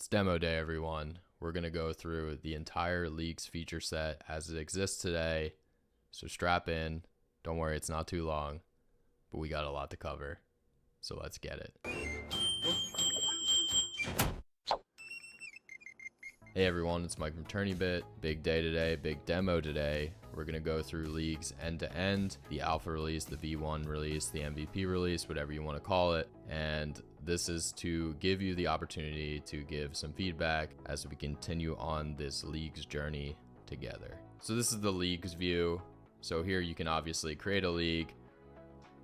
It's demo day, everyone. We're going to go through the entire league's feature set as it exists today. So strap in. Don't worry, it's not too long, but we got a lot to cover. So let's get it. Hey everyone, it's Mike from TourneyBit. Big day today, big demo today. We're going to go through leagues end to end, the alpha release, the V1 release, the MVP release, whatever you want to call it. And this is to give you the opportunity to give some feedback as we continue on this league's journey together. So this is the league's view. So here you can obviously create a league.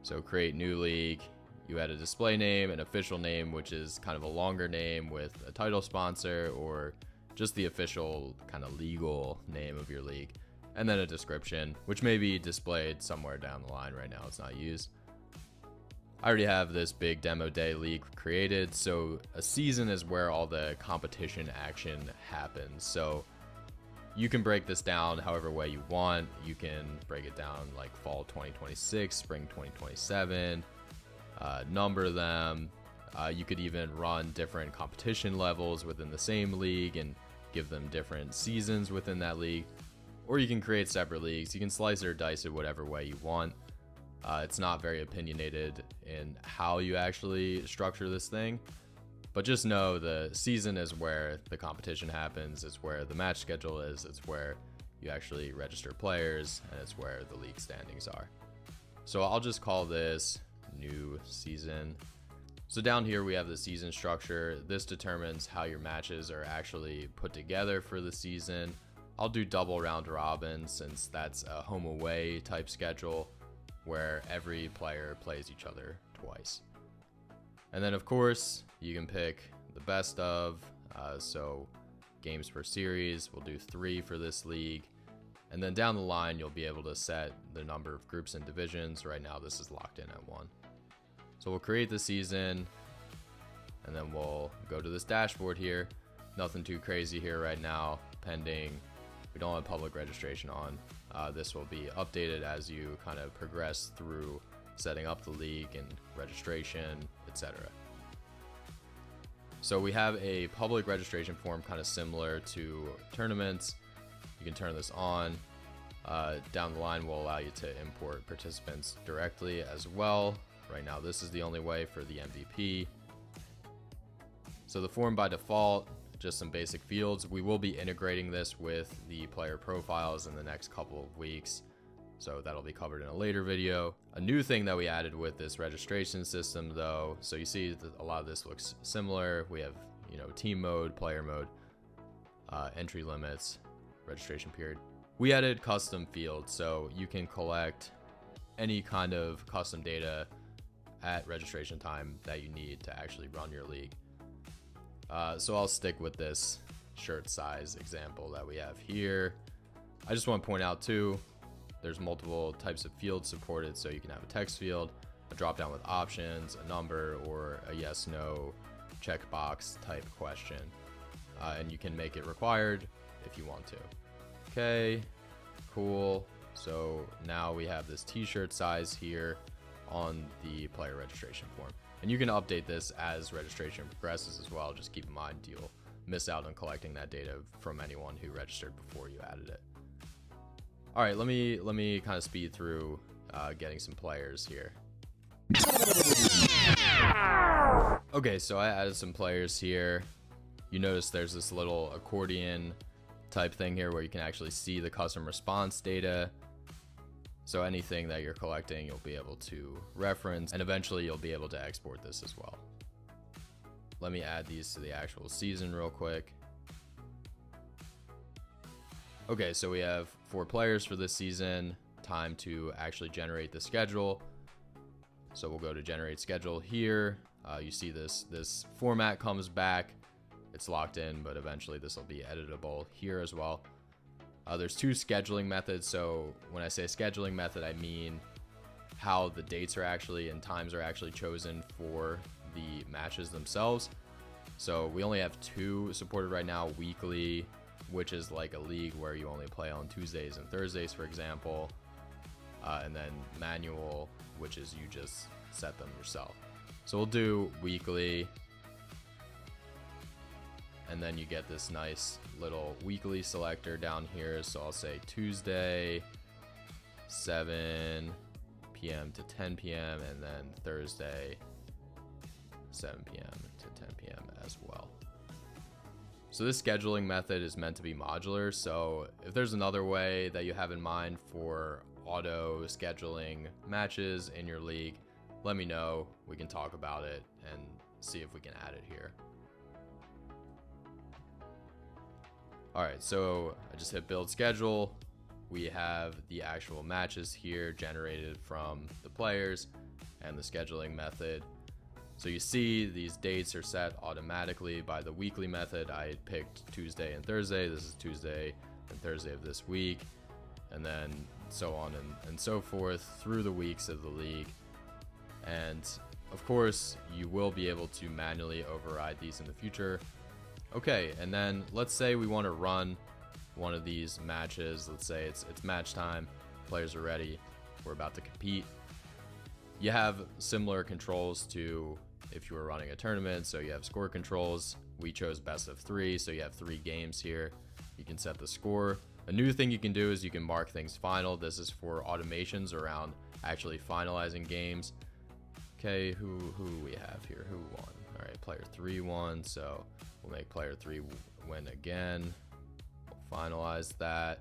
So create new league. You add a display name, an official name, which is kind of a longer name with a title sponsor or just the official kind of legal name of your league, and then a description, which may be displayed somewhere down the line. Right now it's not used. I already have this big demo day league created. So a season is where all the competition action happens. So you can break this down however way you want. You can break it down like fall 2026, spring 2027, number them. You could even run different competition levels within the same league and give them different seasons within that league, or you can create separate leagues. You can slice it or dice it whatever way you want. It's not very opinionated in how you actually structure this thing, but just know the season is where the competition happens. It's where the match schedule is. It's where you actually register players, and it's where the league standings are. So I'll just call this new season. So down here we have the season structure. This determines how your matches are actually put together for the season. I'll do double round robin since that's a home away type schedule where every player plays each other twice. And then of course you can pick the best of, so games per series, we'll do 3 for this league. And then down the line you'll be able to set the number of groups and divisions. Right now this is locked in at 1. So we'll create the season, and then we'll go to this dashboard here. Nothing too crazy here right now, pending. We don't have public registration on. This will be updated as you kind of progress through setting up the league and registration, etc. So we have a public registration form kind of similar to tournaments. You can turn this on. Down the line will allow you to import participants directly as well. Right now this is the only way for the MVP. So the form by default, just some basic fields. We will be integrating this with the player profiles in the next couple of weeks, so that'll be covered in a later video. A new thing that we added with this registration system though, so you see that a lot of this looks similar. We have, team mode, player mode, entry limits, registration period. We added custom fields, so you can collect any kind of custom data at registration time that you need to actually run your league. So I'll stick with this shirt size example that we have here. I just want to point out too, there's multiple types of fields supported. So you can have a text field, a drop down with options, a number, or a yes no checkbox type question. And you can make it required if you want to. Okay, cool. So now we have this t-shirt size here on the player registration form, and you can update this as registration progresses as well. Just keep in mind you'll miss out on collecting that data from anyone who registered before you added it. All right, let me kind of speed through getting some players here. Okay, so I added some players here. You notice there's this little accordion type thing here where you can actually see the custom response data. So anything that you're collecting, you'll be able to reference, and eventually you'll be able to export this as well. Let me add these to the actual season real quick. Okay, so we have 4 players for this season. Time to actually generate the schedule. So we'll go to generate schedule here. You see this format comes back. It's locked in, but eventually this will be editable here as well. There's 2 scheduling methods. So when I say scheduling method, I mean how the dates are actually and times are actually chosen for the matches themselves. So we only have 2 supported right now: weekly, which is like a league where you only play on Tuesdays and Thursdays, for example, and then manual, which is you just set them yourself. So we'll do weekly. and then you get this nice little weekly selector down here. So I'll say Tuesday 7 p.m. to 10 p.m. and then Thursday 7 p.m. to 10 p.m. as well. So this scheduling method is meant to be modular. So if there's another way that you have in mind for auto scheduling matches in your league, let me know. We can talk about it and see if we can add it here. All right, so I just hit build schedule. We have the actual matches here generated from the players and the scheduling method. So you see these dates are set automatically by the weekly method. I picked Tuesday and Thursday. This is Tuesday and Thursday of this week, and then so on and so forth through the weeks of the league. And of course, you will be able to manually override these in the future. Okay, and then let's say we want to run one of these matches. Let's say it's match time, players are ready, we're about to compete. You have similar controls to if you were running a tournament. So you have score controls. We chose best of 3, so you have 3 games here. You can set the score. A new thing you can do is you can mark things final. This is for automations around actually finalizing games. Okay, who we have here? Who won? All right, player 3 won, so we'll make player 3 win again. We'll finalize that.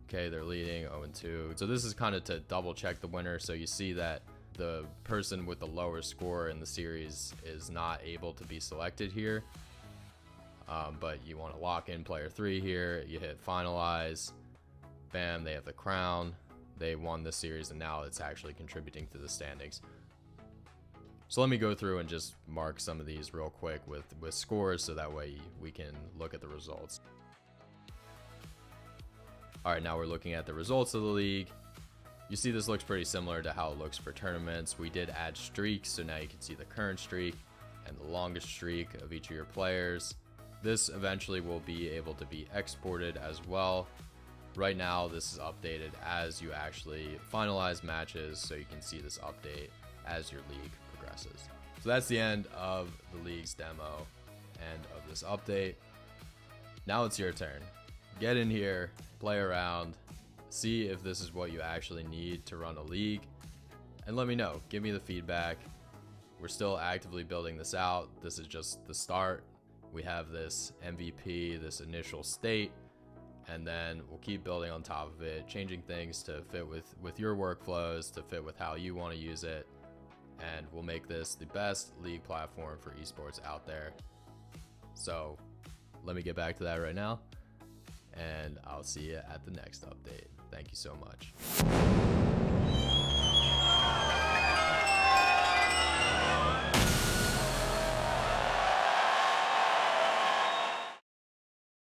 Okay, they're leading 0-2. So this is kind of to double check the winner. So you see that the person with the lower score in the series is not able to be selected here. But you want to lock in player 3 here. You hit finalize. Bam, they have the crown. They won the series, and now it's actually contributing to the standings. So let me go through and just mark some of these real quick with scores, so that way we can look at the results. All right, now we're looking at the results of the league. You see this looks pretty similar to how it looks for tournaments. We did add streaks, so now you can see the current streak and the longest streak of each of your players. This eventually will be able to be exported as well. Right now, this is updated as you actually finalize matches, so you can see this update as your league progresses. So that's the end of the league's demo and of this update. Now it's your turn. Get in here, play around, see if this is what you actually need to run a league, and let me know. Give me the feedback. We're still actively building this out. This is just the start. We have this MVP, this initial state, and then we'll keep building on top of it, changing things to fit with your workflows, to fit with how you want to use it, and we'll make this the best league platform for esports out there. So let me get back to that right now, and I'll see you at the next update. Thank you so much.